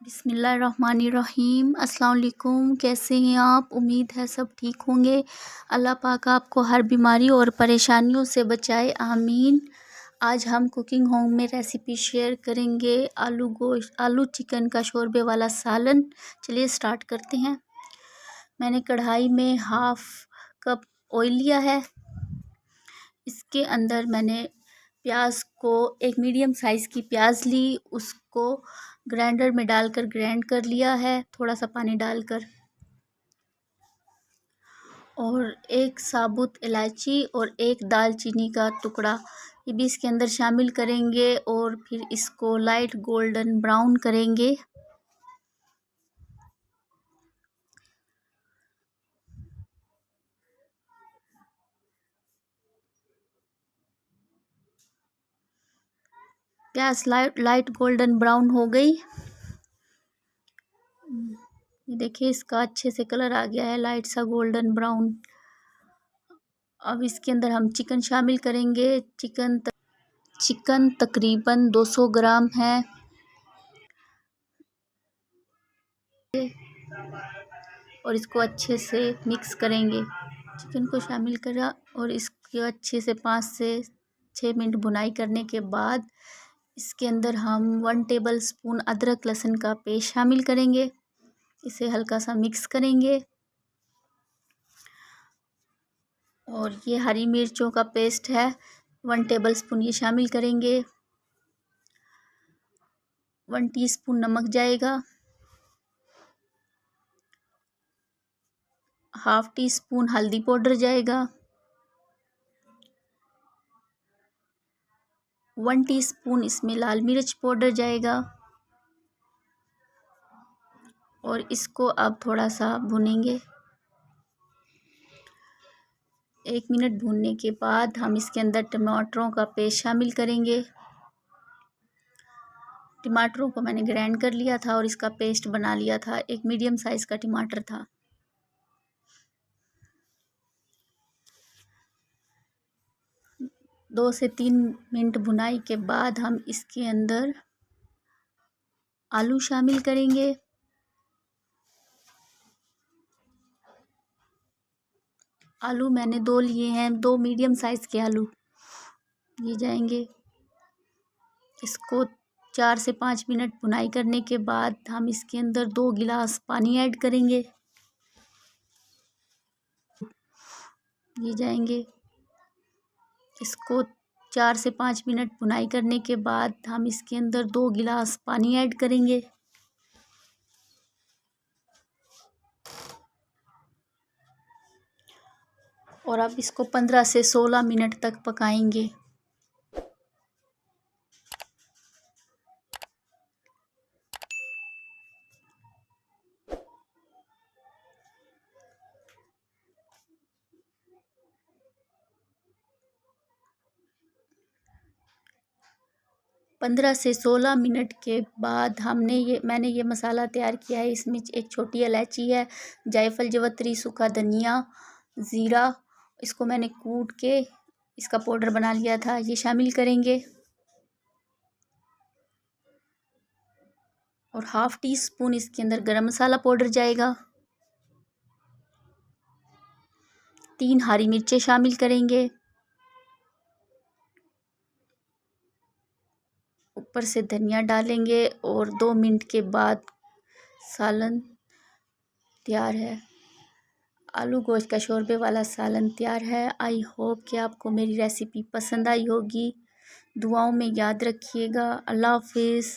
बिस्मिल्लाहिर्रहमानिर्रहीम। अस्सलाम वालेकुम। कैसे हैं आप? उम्मीद है सब ठीक होंगे। अल्लाह पाक आपको हर बीमारी और परेशानियों से बचाए, आमीन। आज हम कुकिंग होम में रेसिपी शेयर करेंगे आलू चिकन का शोरबे वाला सालन। चलिए स्टार्ट करते हैं। मैंने कढ़ाई में हाफ कप ऑयल लिया है। इसके अंदर मैंने प्याज को एक मीडियम साइज़ की प्याज ली, उसको ग्राइंडर में डालकर ग्राइंड कर लिया है थोड़ा सा पानी डालकर। और एक साबुत इलायची और एक दालचीनी का टुकड़ा ये भी इसके अंदर शामिल करेंगे और फिर इसको लाइट गोल्डन ब्राउन करेंगे। प्याज लाइट गोल्डन ब्राउन हो गई। ये देखिए इसका अच्छे से कलर आ गया है, लाइट सा गोल्डन ब्राउन। अब इसके अंदर हम चिकन शामिल करेंगे। चिकन तकरीबन 200 ग्राम है। और इसको अच्छे से मिक्स करेंगे। चिकन को शामिल करा और इसको अच्छे से 5 से 6 मिनट भुनाई करने के बाद इसके अंदर हम 1 टेबल स्पून अदरक लहसुन का पेस्ट शामिल करेंगे। इसे हल्का सा मिक्स करेंगे। और ये हरी मिर्चों का पेस्ट है, 1 टेबल स्पून ये शामिल करेंगे। 1 टीस्पून नमक जाएगा। हाफ टी स्पून हल्दी पाउडर जाएगा। 1 टीस्पून इसमें लाल मिर्च पाउडर जाएगा। और इसको अब थोड़ा सा भुनेंगे। 1 मिनट भूनने के बाद हम इसके अंदर टमाटरों का पेस्ट शामिल करेंगे। टमाटरों को मैंने ग्राइंड कर लिया था और इसका पेस्ट बना लिया था। एक मीडियम साइज़ का टमाटर था। दो से 3 मिनट भुनाई के बाद हम इसके अंदर आलू शामिल करेंगे। आलू मैंने 2 लिए हैं, 2 मीडियम साइज़ के आलू ये जाएंगे। इसको 4 से 5 मिनट भुनाई करने के बाद हम इसके अंदर 2 गिलास पानी ऐड करेंगे। ये जाएंगे। इसको 4 से 5 मिनट भुनाई करने के बाद हम इसके अंदर 2 गिलास पानी ऐड करेंगे। और अब इसको 15 से 16 मिनट तक पकाएंगे। पंद्रह से 16 मिनट के बाद मैंने ये मसाला तैयार किया है। इसमें एक छोटी इलायची है, जायफल, जवित्री, सूखा धनिया, ज़ीरा, इसको मैंने कूट के इसका पाउडर बना लिया था, ये शामिल करेंगे। और हाफ टी स्पून इसके अंदर गरम मसाला पाउडर जाएगा। 3 हरी मिर्चें शामिल करेंगे। ऊपर से धनिया डालेंगे और 2 मिनट के बाद सालन तैयार है। आलू गोश्त का शोरबे वाला सालन तैयार है। आई होप कि आपको मेरी रेसिपी पसंद आई होगी। दुआओं में याद रखिएगा। अल्लाह हाफिज़।